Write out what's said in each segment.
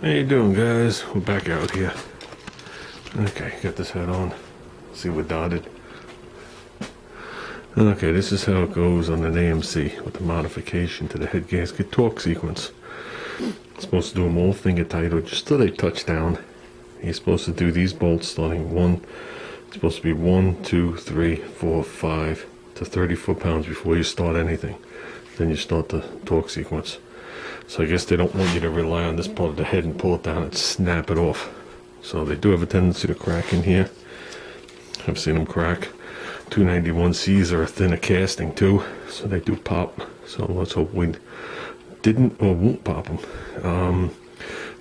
How you doing, guys? We're back out here. Okay, got this head on. See, we're dotted. Okay, this is how it goes on an AMC with the modification to the head gasket torque sequence. Supposed to do them all finger tight or just till they touch down. You're supposed to do these bolts starting it's supposed to be 1, 2, 3, 4, 5 to 30 foot-pounds before you start anything. Then you start the torque sequence. So I guess they don't want you to rely on this part of the head and pull it down and snap it off. So they do have a tendency to crack in here. I've seen them crack. 291Cs are a thinner casting too, so they do pop. So let's hope we didn't or won't pop them.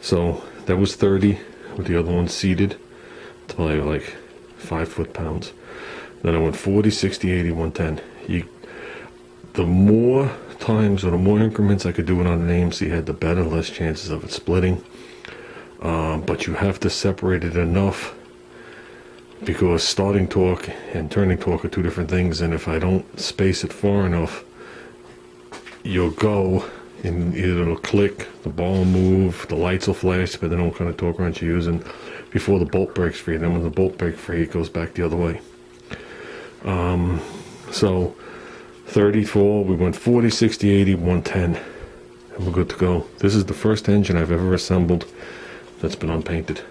So that was 30 with the other one seated to probably like 5 foot-pounds. Then I went 40, 60, 80, 110. The more times or the more increments I could do it on an AMC head, the better, less chances of it splitting. But you have to separate it enough, because starting torque and turning torque are two different things, and if I don't space it far enough, you'll go and either it'll click, the ball will move, the lights will flash, depending on what kind of torque wrench you're using, before the bolt breaks free. Then when the bolt breaks free, it goes back the other way. So 34, we went 40, 60, 80, 110, and we're good to go. This is the first engine I've ever assembled that's been unpainted.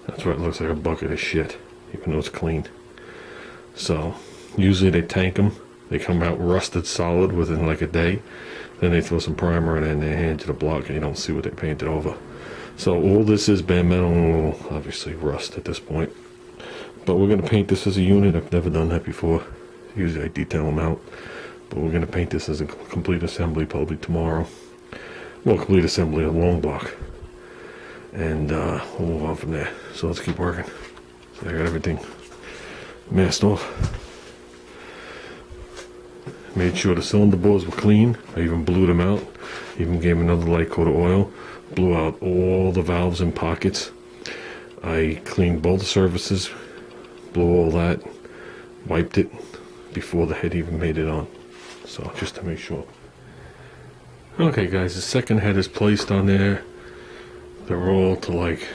That's why it looks like a bucket of shit, even though it's clean. So usually they tank them, they come out rusted solid within like a day, then they throw some primer in and they hand you the block and you don't see what they painted over. So all this is bare metal, obviously rust at this point. But we're going to paint this as a unit. I've never done that before. Usually I detail them out, but we're going to paint this as a complete assembly probably tomorrow. Well, complete assembly, a long block. And we'll move on from there. So let's keep working. So I got everything masked off. Made sure the cylinder bores were clean. I even blew them out. Even gave another light coat of oil. Blew out all the valves and pockets. I cleaned both surfaces. Blew all that. Wiped it before the head even made it on. So just to make sure. Okay guys, the second head is placed on there. They're all to like,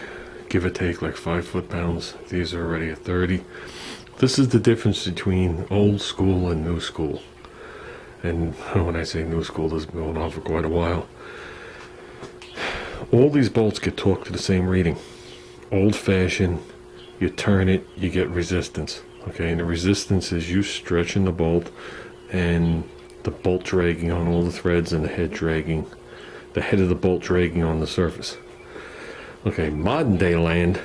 give or take like 5 foot-pounds. These are already at 30. This is the difference between old school and new school. And when I say new school, this has been going on for quite a while. All these bolts get torqued to the same reading. Old-fashioned, you turn it, you get resistance. Okay, and the resistance is you stretching the bolt and the bolt dragging on all the threads and the head of the bolt dragging on the surface. Okay, modern day land,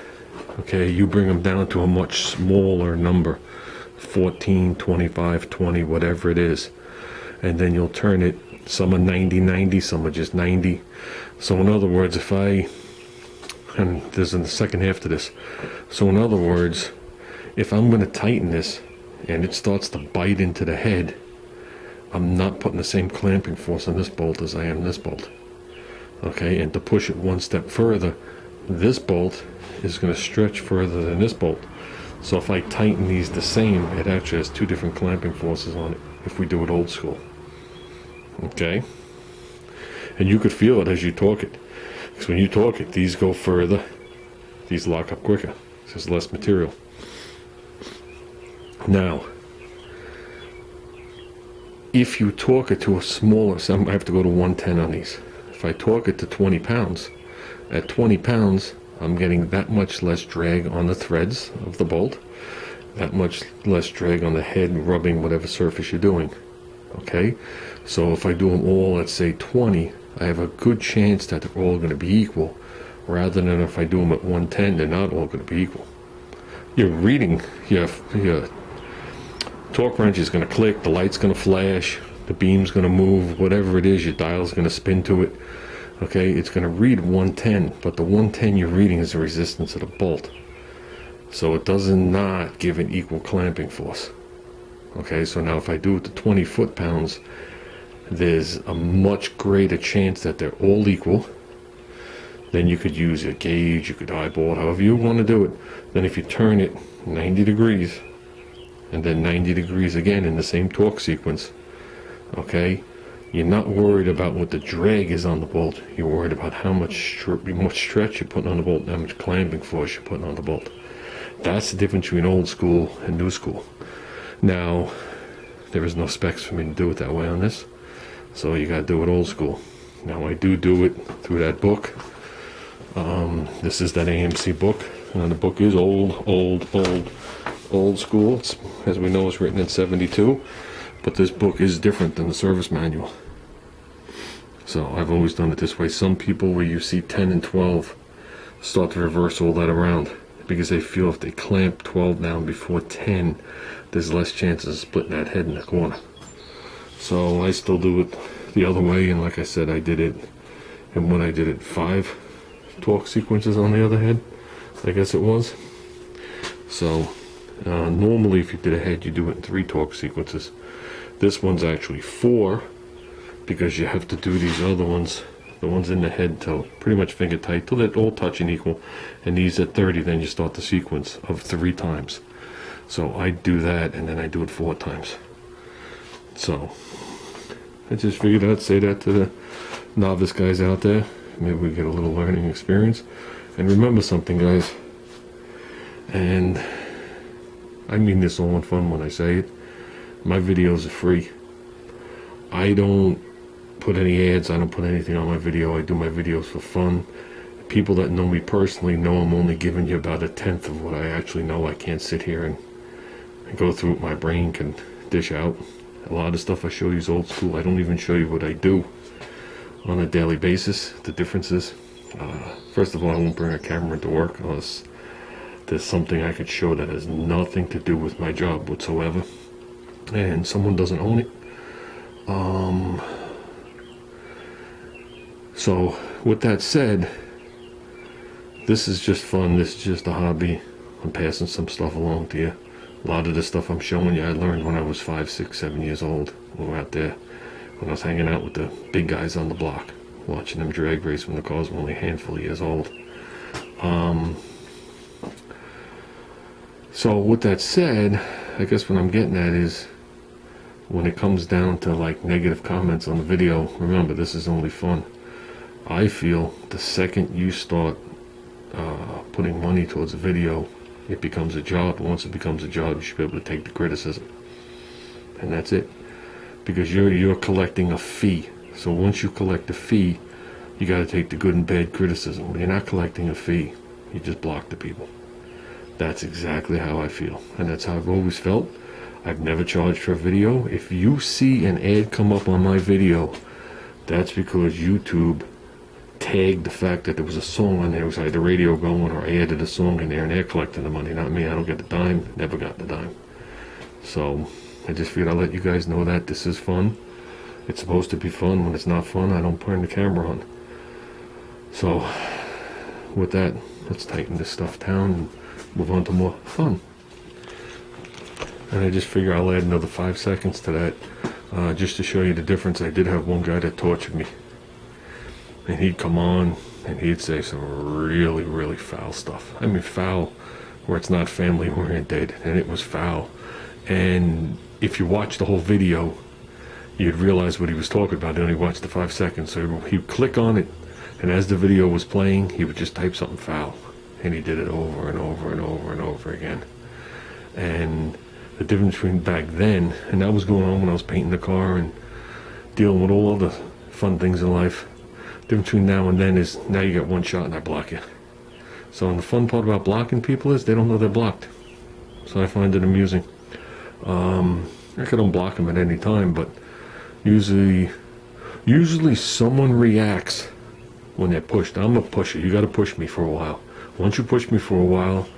okay, you bring them down to a much smaller number, 14, 25, 20, whatever it is. And then you'll turn it, some are 90, 90, some are just 90. So in other words, and there's in the second half to this. So in other words, if I'm going to tighten this and it starts to bite into the head, I'm not putting the same clamping force on this bolt as I am this bolt. Okay, and to push it one step further, this bolt is going to stretch further than this bolt. So if I tighten these the same, it actually has two different clamping forces on it if we do it old school. Okay? And you could feel it as you torque it. Because when you torque it, these go further, these lock up quicker. There's less material. Now, if you torque it to a smaller, so I have to go to 110 on these. If I torque it to 20 pounds, at 20 pounds, I'm getting that much less drag on the threads of the bolt, that much less drag on the head rubbing whatever surface you're doing. Okay? So if I do them all, let's say 20, I have a good chance that they're all going to be equal, rather than if I do them at 110, they're not all going to be equal. Your reading, your torque wrench is going to click, the light's going to flash, the beam's going to move, whatever it is, your dial's going to spin to it. Okay, it's going to read 110, but the 110 you're reading is the resistance of the bolt. So it does not give an equal clamping force. Okay, so now if I do it to 20 foot-pounds, there's a much greater chance that they're all equal. Then you could use a gauge, you could eyeball it, however you want to do it. Then if you turn it 90 degrees, and then 90 degrees again in the same torque sequence, okay, You're not worried about what the drag is on the bolt. You're worried about how much stretch you're putting on the bolt, and how much clamping force you're putting on the bolt. That's the difference between old school and new school. Now, there is no specs for me to do it that way on this, so you got to do it old school. Now, I do it through that book. This is that AMC book, and the book is old school. It's, as we know, it's written in 72, but this book is different than the service manual. So I've always done it this way. Some people, where you see 10 and 12, start to reverse all that around, because they feel if they clamp 12 down before 10, there's less chances of splitting that head in the corner. So I still do it the other way, and like I said, I did it, and when I did it, 5 torque sequences on the other head, I guess it was. So normally if you did a head, you do it in 3 torque sequences. This one's actually 4, because you have to do these other ones, the ones in the head, till pretty much finger tight, till they're all touching equal, and these at 30, then you start the sequence of 3 times. So I do that, and then I do it 4 times. So I just figured I'd say that to the novice guys out there. Maybe we get a little learning experience. And remember something, guys, and I mean this all in fun when I say it, my videos are free. I don't put any ads, I don't put anything on my video. I do my videos for fun. People that know me personally know I'm only giving you about 1/10 of what I actually know. I can't sit here and go through what my brain can dish out. A lot of stuff I show you is old school. I don't even show you what I do on a daily basis, the differences. First of all, I won't bring a camera to work unless there's something I could show that has nothing to do with my job whatsoever, and someone doesn't own it. So with that said, this is just fun. This is just a hobby. I'm passing some stuff along to you. A lot of the stuff I'm showing you, I learned when I was 5, 6, 7 years old. When we were out there, when I was hanging out with the big guys on the block, watching them drag race when the cars were only a handful of years old. So with that said, I guess what I'm getting at is, when it comes down to like negative comments on the video, remember, this is only fun. I feel the second you start putting money towards a video, it becomes a job. Once it becomes a job, you should be able to take the criticism, and that's it. Because you're collecting a fee. So once you collect a fee, you got to take the good and bad criticism. When you're not collecting a fee, you just block the people. That's exactly how I feel, and that's how I've always felt. I've never charged for a video. If you see an ad come up on my video, that's because YouTube tagged the fact that there was a song on there, so I had the radio going, or I added a song in there, and they're collecting the money, not me. I don't get the dime, never got the dime. So I just figured I'll let you guys know that this is fun. It's supposed to be fun. When it's not fun, I don't turn the camera on. So with that, let's tighten this stuff down and move on to more fun. And I just figure I'll add another 5 seconds to that, just to show you the difference. I did have one guy that tortured me, and he'd come on and he'd say some really, really foul stuff. I mean, foul where it's not family oriented, and it was foul. And if you watch the whole video, you'd realize what he was talking about. He only watched the 5 seconds, so he'd click on it, and as the video was playing, he would just type something foul, and he did it over and over and over and over again. And the difference between back then, and that was going on when I was painting the car and dealing with all other fun things in life. The difference between now and then is, now you get one shot and I block you. So, and the fun part about blocking people is they don't know they're blocked. So I find it amusing. I could unblock them at any time, but usually someone reacts when they're pushed. I'm a pusher. You got to push me for a while. Once you push me for a while,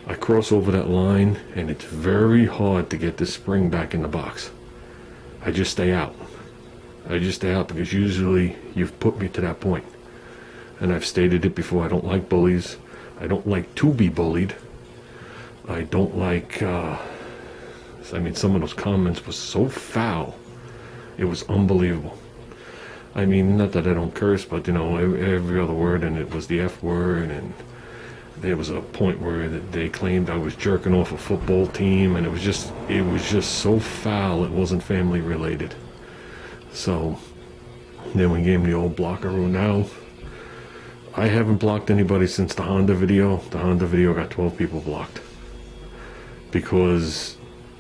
I cross over that line, and it's very hard to get this spring back in the box. I just stay out. Because usually you've put me to that point. And I've stated it before, I don't like bullies. I don't like to be bullied. I don't like, some of those comments were so foul. It was unbelievable. I mean, not that I don't curse, but every other word, and it was the F word, and there was a point where they claimed I was jerking off a football team, and it was just so foul. It wasn't family related. So Then we gave him the old blockaroo. Now, I haven't blocked anybody since the Honda video. The Honda video got 12 people blocked. Because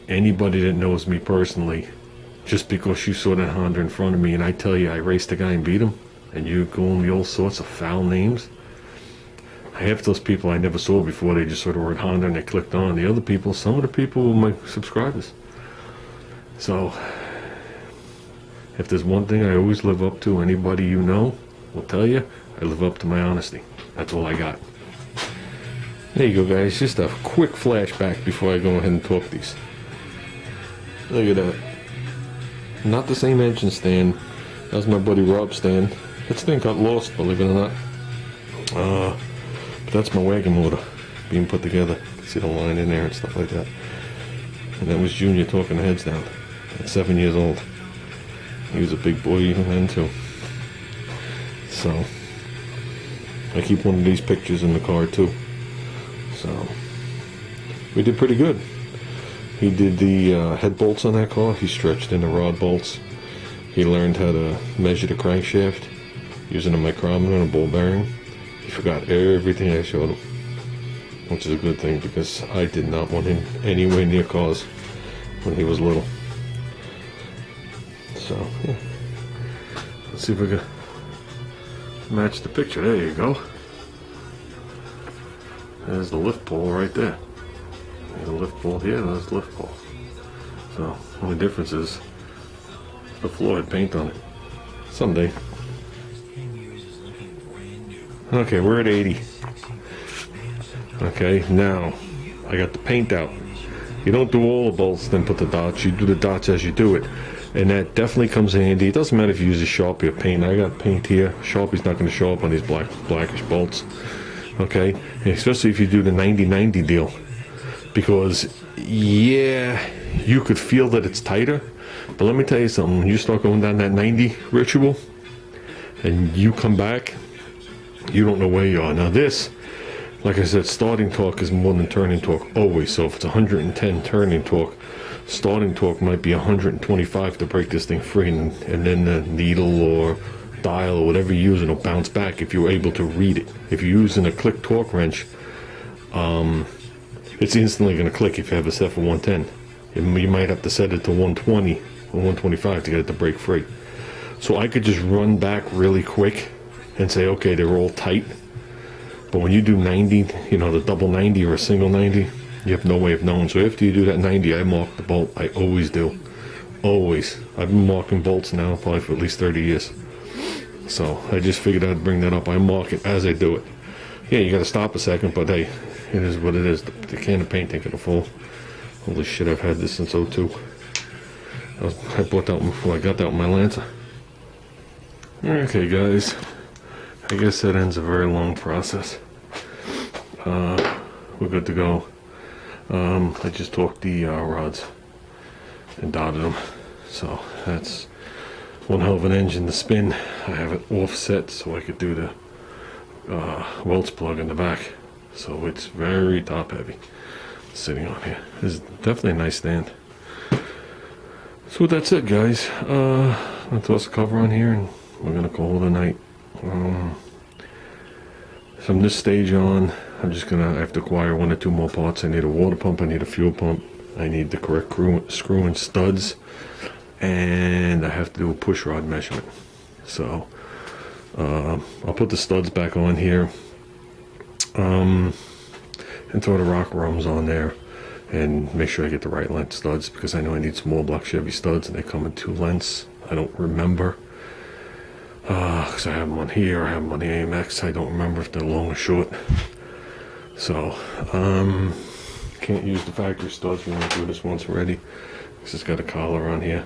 anybody that knows me personally, just because you saw that Honda in front of me and I tell you I raced a guy and beat him, and you go in the all sorts of foul names, half those people I never saw before. They just saw the word Honda and they clicked on. The other people, some of the people were my subscribers. So, if there's one thing I always live up to, anybody you know will tell you, I live up to my honesty. That's all I got. There you go, guys. Just a quick flashback before I go ahead and talk these. Look at that. Not the same engine stand. That was my buddy Rob's stand. That stand got lost, believe it or not. But that's my wagon motor being put together. See the line in there and stuff like that. And that was Junior talking the heads down at 7 years old. He was a big boy even then too. So I keep one of these pictures in the car too. So we did pretty good. He did the head bolts on that car. He stretched in the rod bolts. He learned how to measure the crankshaft using a micrometer and a ball bearing. He forgot everything I showed him, which is a good thing because I did not want him anywhere near cars when he was little. So, yeah. Let's see if we can match the picture. There you go. There's the lift pole right there. There's a lift pole here, there's the lift pole. So, the only difference is the floor had paint on it. Someday. Okay, we're at 80. Okay, now I got the paint out. You don't do all the bolts, then put the dots. You do the dots as you do it. And that definitely comes in handy. It doesn't matter if you use a Sharpie or paint. I got paint here. Sharpie's not going to show up on these blackish bolts. Okay, and especially if you do the 90-90 deal. Because, yeah, you could feel that it's tighter. But let me tell you something. When you start going down that 90 ritual, and you come back, you don't know where you are. Now this, like I said, starting torque is more than turning torque always. So if it's 110 turning torque, starting torque might be 125 to break this thing free, and then the needle or dial or whatever you're using will bounce back if you're able to read it. If you're using a click torque wrench, it's instantly going to click if you have it set for 110. You might have to set it to 120 or 125 to get it to break free. So I could just run back really quick and say, okay, they're all tight. But when you do 90, you know, the double 90 or a single 90, you have no way of knowing. So after you do that 90, I mark the bolt. I always do. Always. I've been marking bolts now probably for at least 30 years. So I just figured I'd bring that up. I mark it as I do it. Yeah, you got to stop a second, but hey, it is what it is. The can of paint ain't gonna fall. Holy shit, I've had this since 02. I bought that one before I got that with my Lancer. Okay, guys. I guess that ends a very long process. We're good to go. I just torqued the rods and dotted them. So that's one hell of an engine to spin. I have it offset so I could do the Welch plug in the back. So it's very top heavy sitting on here. It's definitely a nice stand. So that's it, guys. I'm gonna toss a cover on here and we're gonna call it a night. From this stage on, I'm just gonna have to acquire 1 or 2 more parts. I need a water pump, I need a fuel pump, I need the correct screw and studs, and I have to do a push rod measurement. So I'll put the studs back on here, and throw the rocker arms on there, and make sure I get the right length studs, because I know I need some more block Chevy studs, and they come in 2 lengths. I don't remember. Because I have them on here, I have them on the AMX. I don't remember if they're long or short. So, can't use the factory studs. We're going to do this once already. This has got a collar on here.